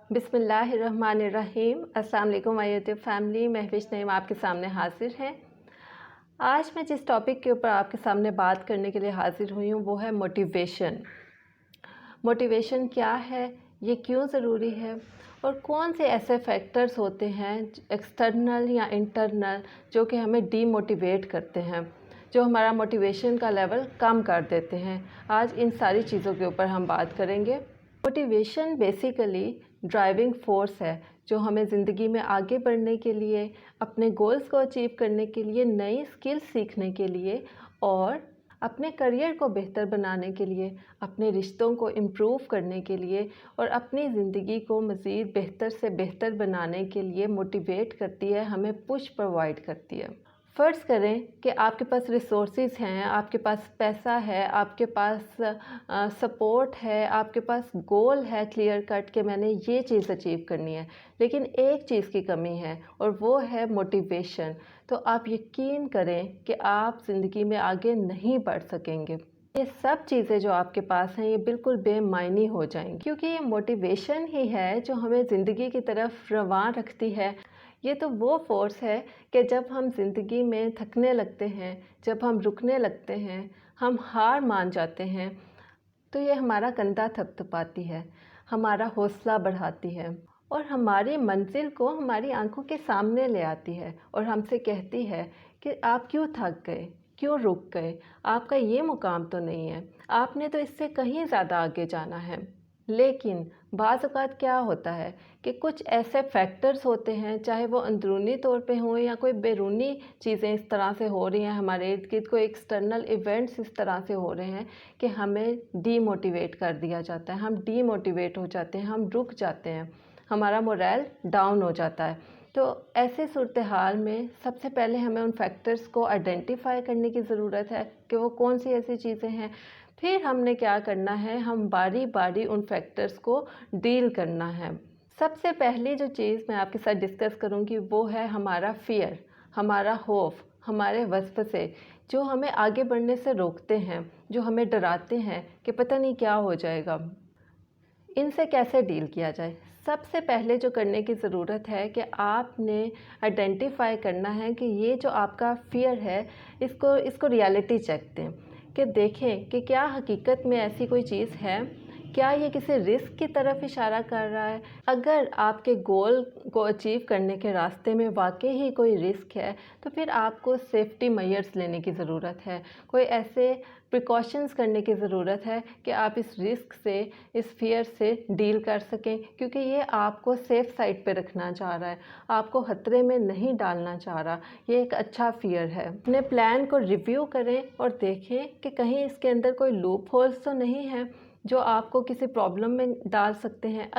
बिस्मिल्लाहिर्रहमानिर्रहीम। अस्सलाम वालेकुम my YouTube family. Mahvish Naeem आपके सामने हाजिर है। आज मैं जिस टॉपिक के ऊपर आपके सामने बात करने के लिए हाजिर हुई हूँ वो है मोटिवेशन। मोटिवेशन क्या है, ये क्यों ज़रूरी है और कौन से ऐसे फैक्टर्स होते हैं एक्सटर्नल या इंटरनल जो कि हमें डीमोटिवेट करते हैं, जो हमारा मोटिवेशन का लेवल कम कर देते हैं। आज इन सारी चीज़ों के ऊपर हम बात करेंगे। मोटिवेशन बेसिकली ड्राइविंग फोर्स है जो हमें ज़िंदगी में आगे बढ़ने के लिए, अपने गोल्स को अचीव करने के लिए, नई स्किल्स सीखने के लिए और अपने करियर को बेहतर बनाने के लिए, अपने रिश्तों को इम्प्रूव करने के लिए और अपनी ज़िंदगी को मज़ीद बेहतर से बेहतर बनाने के लिए मोटिवेट करती है, हमें पुश प्रोवाइड करती है। फ़र्ज़ करें कि आपके पास रिसोर्सेज हैं, आपके पास पैसा है, आपके पास सपोर्ट है, आपके पास गोल है क्लियर कट कि मैंने ये चीज़ अचीव करनी है, लेकिन एक चीज़ की कमी है और वो है मोटिवेशन। तो आप यकीन करें कि आप ज़िंदगी में आगे नहीं बढ़ सकेंगे। ये सब चीज़ें जो आपके पास हैं ये बिल्कुल बेमायनी हो जाएंगी, क्योंकि ये मोटिवेशन ही है जो हमें ज़िंदगी की तरफ रवान रखती है। ये तो वो फोर्स है कि जब हम ज़िंदगी में थकने लगते हैं, जब हम रुकने लगते हैं, हम हार मान जाते हैं, तो ये हमारा कंधा थपथपाती है, हमारा हौसला बढ़ाती है और हमारी मंजिल को हमारी आंखों के सामने ले आती है और हमसे कहती है कि आप क्यों थक गए, क्यों रुक गए, आपका ये मुकाम तो नहीं है, आपने तो इससे कहीं ज़्यादा आगे जाना है। लेकिन बाज़ औक़ात क्या होता है कि कुछ ऐसे फैक्टर्स होते हैं, चाहे वो अंदरूनी तौर पे हों या कोई बैरूनी चीज़ें इस तरह से हो रही हैं, हमारे इर्द गिर्द कोई एक्सटर्नल इवेंट्स इस तरह से हो रहे हैं कि हमें डीमोटिवेट कर दिया जाता है, हम डीमोटिवेट हो जाते हैं, हम रुक जाते हैं, हमारा मोरल डाउन हो जाता है। तो ऐसे सूरत हाल में सबसे पहले हमें उन फैक्टर्स को आइडेंटिफाई करने की ज़रूरत है कि वो कौन सी ऐसी चीज़ें हैं। फिर हमने क्या करना है, हम बारी बारी उन फैक्टर्स को डील करना है। सबसे पहली जो चीज़ मैं आपके साथ डिस्कस करूँगी वो है हमारा फ़ियर, हमारा खौफ, हमारे वसवसे जो हमें आगे बढ़ने से रोकते हैं, जो हमें डराते हैं कि पता नहीं क्या हो जाएगा। इनसे कैसे डील किया जाए? सबसे पहले जो करने की ज़रूरत है कि आपने आइडेंटिफाई करना है कि ये जो आपका फ़ियर है इसको रियलिटी चेक दें, कि देखें कि क्या हकीकत में ऐसी कोई चीज़ है, क्या ये किसी रिस्क की तरफ इशारा कर रहा है। अगर आपके गोल को अचीव करने के रास्ते में वाकई ही कोई रिस्क है तो फिर आपको सेफ्टी मेजर्स लेने की ज़रूरत है, कोई ऐसे प्रिकॉशंस करने की ज़रूरत है कि आप इस रिस्क से, इस फियर से डील कर सकें, क्योंकि ये आपको सेफ़ साइड पे रखना चाह रहा है, आपको खतरे में नहीं डालना चाह रहा। ये एक अच्छा फियर है। अपने प्लान को रिव्यू करें और देखें कि कहीं इसके अंदर कोई लूप होल्स तो नहीं है जो आपको किसी प्रॉब्लम में डाल सकते हैं।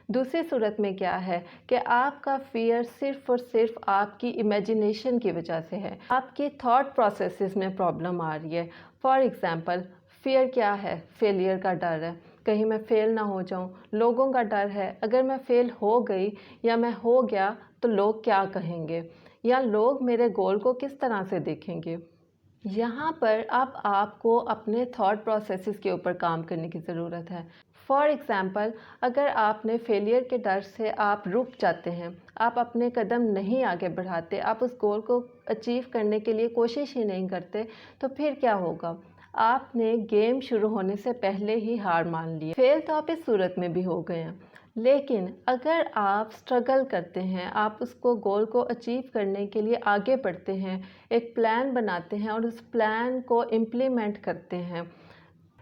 दूसरी सूरत में क्या है कि आपका फ़ियर सिर्फ़ और सिर्फ आपकी इमेजिनेशन की वजह से है, आपकी थॉट प्रोसेसेस में प्रॉब्लम आ रही है। फॉर एग्ज़ाम्पल, फ़ियर क्या है? फेलियर का डर है, कहीं मैं फ़ेल ना हो जाऊं। लोगों का डर है, अगर मैं फ़ेल हो गई या मैं हो गया तो लोग क्या कहेंगे, या लोग मेरे गोल को किस तरह से देखेंगे। यहाँ पर अब आपको अपने थॉट प्रोसेसेस के ऊपर काम करने की ज़रूरत है। फॉर एग्ज़ाम्पल, अगर आपने फेलियर के डर से आप रुक जाते हैं, आप अपने कदम नहीं आगे बढ़ाते, आप उस गोल को अचीव करने के लिए कोशिश ही नहीं करते, तो फिर क्या होगा? आपने गेम शुरू होने से पहले ही हार मान ली। फेल तो आप इस सूरत में भी हो गए हैं, लेकिन अगर आप स्ट्रगल करते हैं, आप उसको गोल को अचीव करने के लिए आगे बढ़ते हैं, एक प्लान बनाते हैं और उस प्लान को इम्प्लीमेंट करते हैं,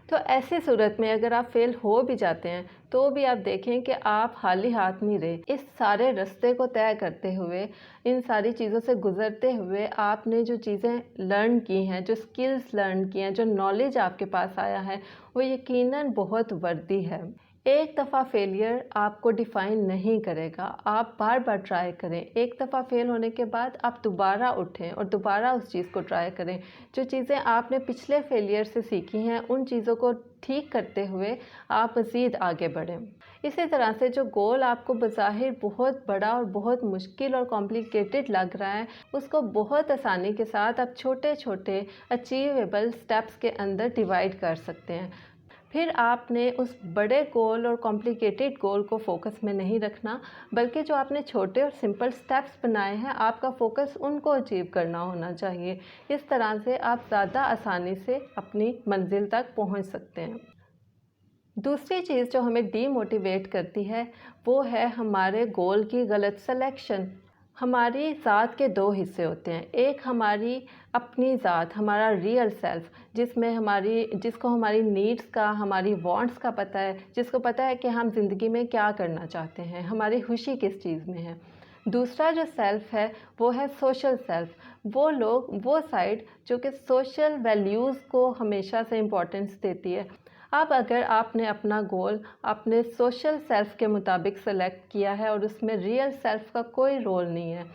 तो ऐसी सूरत में अगर आप फेल हो भी जाते हैं तो भी आप देखें कि आप खाली हाथ नहीं रहे। इस सारे रास्ते को तय करते हुए, इन सारी चीज़ों से गुज़रते हुए आपने जो चीज़ें लर्न की हैं, जो स्किल्स लर्न की हैं, जो नॉलेज आपके पास आया है, वो यकीनन बहुत वर्दी है। एक दफ़ा फेलियर आपको डिफ़ाइन नहीं करेगा, आप बार बार ट्राई करें। एक दफ़ा फेल होने के बाद आप दोबारा उठें और दोबारा उस चीज़ को ट्राई करें। जो चीज़ें आपने पिछले फेलियर से सीखी हैं, उन चीज़ों को ठीक करते हुए आप मज़ीद आगे बढ़ें। इसी तरह से जो गोल आपको बज़ाहिर बहुत बड़ा और बहुत मुश्किल और कॉम्प्लिकेटेड लग रहा है, उसको बहुत आसानी के साथ आप छोटे छोटे अचीवेबल स्टेप्स के अंदर डिवाइड कर सकते हैं। फिर आपने उस बड़े गोल और कॉम्प्लिकेटेड गोल को फोकस में नहीं रखना, बल्कि जो आपने छोटे और सिंपल स्टेप्स बनाए हैं आपका फोकस उनको अचीव करना होना चाहिए। इस तरह से आप ज़्यादा आसानी से अपनी मंजिल तक पहुंच सकते हैं। दूसरी चीज़ जो हमें डीमोटिवेट करती है वो है हमारे गोल की गलत सिलेक्शन। हमारी ज़ात के दो हिस्से होते हैं, एक हमारी अपनी ज़ात, हमारा रियल सेल्फ, जिसको हमारी नीड्स का, हमारी वांट्स का पता है, जिसको पता है कि हम ज़िंदगी में क्या करना चाहते हैं, हमारी खुशी किस चीज़ में है। दूसरा जो सेल्फ है वो है सोशल सेल्फ, वो साइड जो कि सोशल वैल्यूज़ को हमेशा से इम्पोर्टेंस देती है। अब अगर आपने अपना गोल अपने सोशल सेल्फ के मुताबिक सेलेक्ट किया है और उसमें रियल सेल्फ का कोई रोल नहीं है,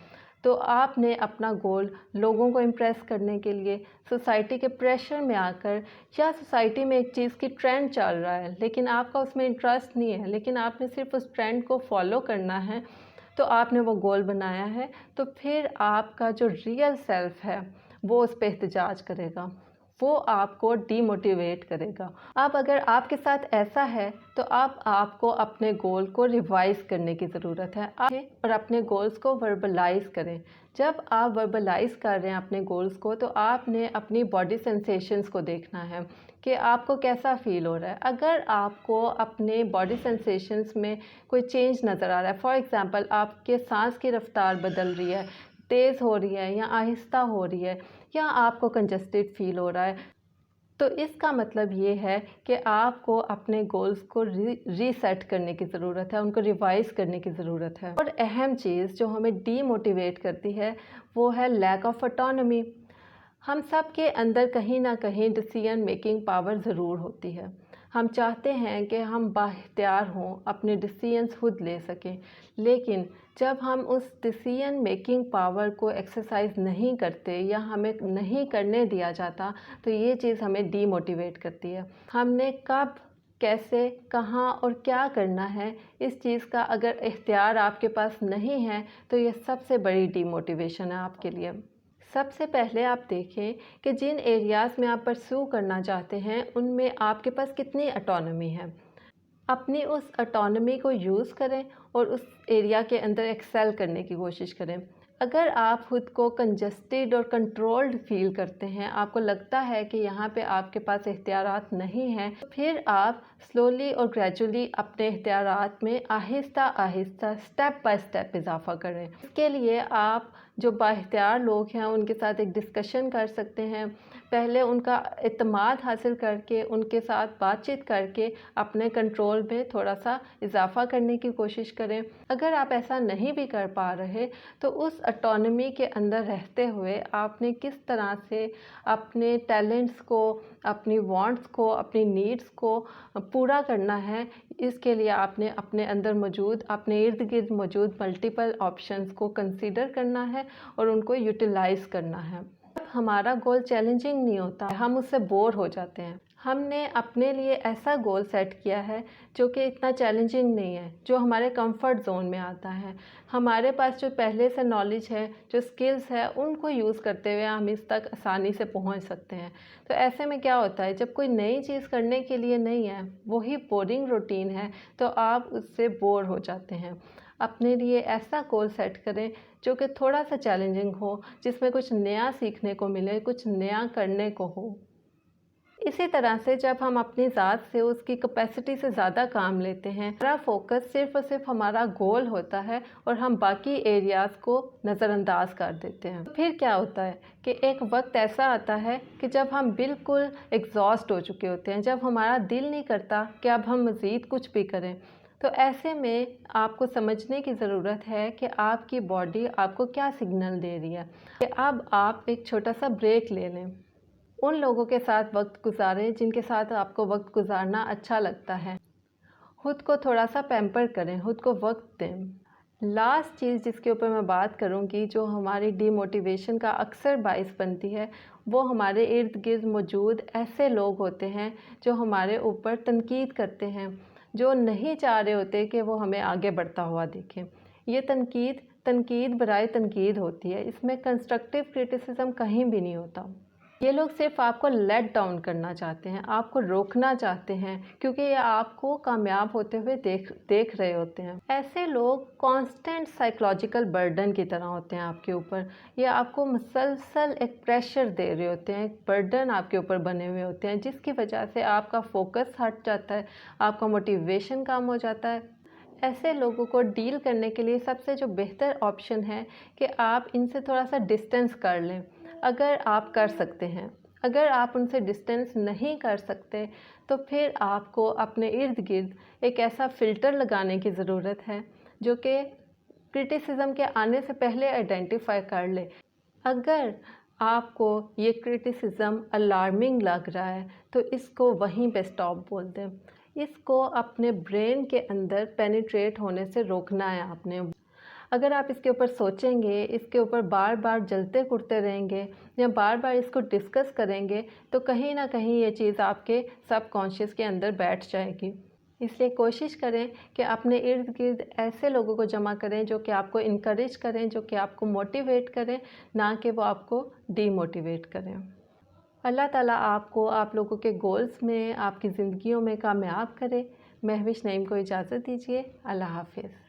तो आपने अपना गोल लोगों को इम्प्रेस करने के लिए, सोसाइटी के प्रेशर में आकर, या सोसाइटी में एक चीज़ की ट्रेंड चल रहा है लेकिन आपका उसमें इंटरेस्ट नहीं है, लेकिन आपने सिर्फ उस ट्रेंड को फॉलो करना है, तो आपने वो गोल बनाया है, तो फिर आपका जो रियल सेल्फ है वो उस पर एहतजाज करेगा, वो आपको डीमोटिवेट करेगा। अब अगर आपके साथ ऐसा है तो अब आपको अपने गोल को रिवाइज़ करने की ज़रूरत है और अपने गोल्स को वर्बलाइज़ करें। जब आप वर्बलाइज़ कर रहे हैं अपने गोल्स को, तो आपने अपनी बॉडी सेंसेशंस को देखना है कि आपको कैसा फ़ील हो रहा है। अगर आपको अपने बॉडी सेंसेशंस में कोई चेंज नज़र आ रहा है, फॉर एग्ज़ाम्पल आपके सांस की रफ़्तार बदल रही है, तेज़ हो रही है या आहिस्ता हो रही है, या आपको कंजस्टेड फील हो रहा है, तो इसका मतलब ये है कि आपको अपने गोल्स को रीसेट करने की ज़रूरत है, उनको रिवाइज़ करने की ज़रूरत है। और अहम चीज़ जो हमें डीमोटिवेट करती है वो है लैक ऑफ ऑटोनॉमी। हम सब के अंदर कहीं ना कहीं डिसीजन मेकिंग पावर ज़रूर होती है। हम चाहते हैं कि हम बाइख्तियार हों, अपने डिसीजंस खुद ले सकें, लेकिन जब हम उस डिसीजन मेकिंग पावर को एक्सरसाइज नहीं करते या हमें नहीं करने दिया जाता, तो ये चीज़ हमें डीमोटिवेट करती है। हमने कब, कैसे, कहाँ और क्या करना है, इस चीज़ का अगर इख्तियार आपके पास नहीं है, तो ये सबसे बड़ी डीमोटिवेशन है आपके लिए। सबसे पहले आप देखें कि जिन एरियाज़ में आप परस्यू करना चाहते हैं उनमें आपके पास कितनी ऑटोनॉमी है। अपनी उस ऑटोनॉमी को यूज़ करें और उस एरिया के अंदर एक्सेल करने की कोशिश करें। अगर आप खुद को कंजस्टेड और कंट्रोल्ड फील करते हैं, आपको लगता है कि यहाँ पे आपके पास इख्तियारात नहीं हैं, तो फिर आप स्लोली और ग्रेजुअली अपने इख्तियारात में Aahista Aahista step by step इजाफा करें। इसके लिए आप जो बाइख्तियार लोग हैं उनके साथ एक डिस्कशन कर सकते हैं। पहले उनका इत्मीनान हासिल करके, उनके साथ बातचीत करके अपने कंट्रोल में थोड़ा सा इजाफा करने की कोशिश करें। अगर आप ऐसा नहीं भी कर पा रहे, तो उस ऑटोनॉमी के अंदर रहते हुए आपने किस तरह से अपने टैलेंट्स को, अपनी वांट्स को, अपनी नीड्स को पूरा करना है, इसके लिए आपने अपने अंदर मौजूद, अपने इर्द गिर्द मौजूद मल्टीपल ऑप्शंस को कंसीडर करना है और उनको यूटिलाइज़ करना है। हमारा गोल चैलेंजिंग नहीं होता, हम उससे बोर हो जाते हैं। हमने अपने लिए ऐसा गोल सेट किया है जो कि इतना चैलेंजिंग नहीं है, जो हमारे कंफर्ट जोन में आता है। हमारे पास जो पहले से नॉलेज है, जो स्किल्स है, उनको यूज़ करते हुए हम इस तक आसानी से पहुंच सकते हैं। तो ऐसे में क्या होता है, जब कोई नई चीज़ करने के लिए नहीं है, वही बोरिंग रूटीन है, तो आप उससे बोर हो जाते हैं। अपने लिए ऐसा गोल सेट करें जो कि थोड़ा सा चैलेंजिंग हो, जिसमें कुछ नया सीखने को मिले, कुछ नया करने को हो। इसी तरह से जब हम अपनी ज़ात से उसकी कैपेसिटी से ज़्यादा काम लेते हैं, हमारा फोकस सिर्फ़ और सिर्फ हमारा गोल होता है और हम बाकी एरियाज़ को नज़रअंदाज कर देते हैं। फिर क्या होता है कि एक वक्त ऐसा आता है कि जब हम बिल्कुल एग्जॉस्ट हो चुके होते हैं, जब हमारा दिल नहीं करता कि अब हम मज़ीद कुछ भी करें। तो ऐसे में आपको समझने की ज़रूरत है कि आपकी बॉडी आपको क्या सिग्नल दे रही है, कि अब आप एक छोटा सा ब्रेक ले लें। उन लोगों के साथ वक्त गुजारें जिनके साथ आपको वक्त गुजारना अच्छा लगता है। खुद को थोड़ा सा पैम्पर करें, खुद को वक्त दें। लास्ट चीज़ जिसके ऊपर मैं बात करूंगी, जो हमारी डीमोटिवेशन का अक्सर बाइस बनती है, वो हमारे इर्द गिर्द मौजूद ऐसे लोग होते हैं जो हमारे ऊपर तनकीद करते हैं, जो नहीं चाह रहे होते कि वो हमें आगे बढ़ता हुआ देखें। ये तनकीद बराए तनकीद होती है, इसमें कंस्ट्रक्टिव क्रिटिसिज्म कहीं भी नहीं होता। ये लोग सिर्फ आपको लेट डाउन करना चाहते हैं, आपको रोकना चाहते हैं, क्योंकि ये आपको कामयाब होते हुए देख रहे होते हैं। ऐसे लोग कांस्टेंट साइकोलॉजिकल बर्डन की तरह होते हैं आपके ऊपर। ये आपको मुसलसल एक प्रेशर दे रहे होते हैं, एक बर्डन आपके ऊपर बने हुए होते हैं, जिसकी वजह से आपका फोकस हट जाता है, आपका मोटिवेशन कम हो जाता है। ऐसे लोगों को डील करने के लिए सबसे जो बेहतर ऑप्शन है कि आप इनसे थोड़ा सा डिस्टेंस कर लें, अगर आप कर सकते हैं। अगर आप उनसे डिस्टेंस नहीं कर सकते तो फिर आपको अपने इर्द गिर्द एक ऐसा फ़िल्टर लगाने की ज़रूरत है जो कि क्रिटिसिज्म के आने से पहले आइडेंटिफाई कर ले। अगर आपको ये क्रिटिसिज्म अलार्मिंग लग रहा है तो इसको वहीं पे स्टॉप बोल दें। इसको अपने ब्रेन के अंदर पेनिट्रेट होने से रोकना है आपने। अगर आप इसके ऊपर सोचेंगे, इसके ऊपर बार बार जलते कुड़ते रहेंगे या बार बार इसको डिस्कस करेंगे तो कहीं ना कहीं ये चीज़ आपके सबकॉन्शियस के अंदर बैठ जाएगी। इसलिए कोशिश करें कि अपने इर्द गिर्द ऐसे लोगों को जमा करें जो कि आपको इनकरेज करें, जो कि आपको मोटिवेट करें, ना कि वो आपको डीमोटिवेट करें। अल्लाह ताला आपको आप लोगों के गोल्स में, आपकी ज़िंदगियों में कामयाब करे। महविश नईम को इजाज़त दीजिए। अल्लाह हाफिज़।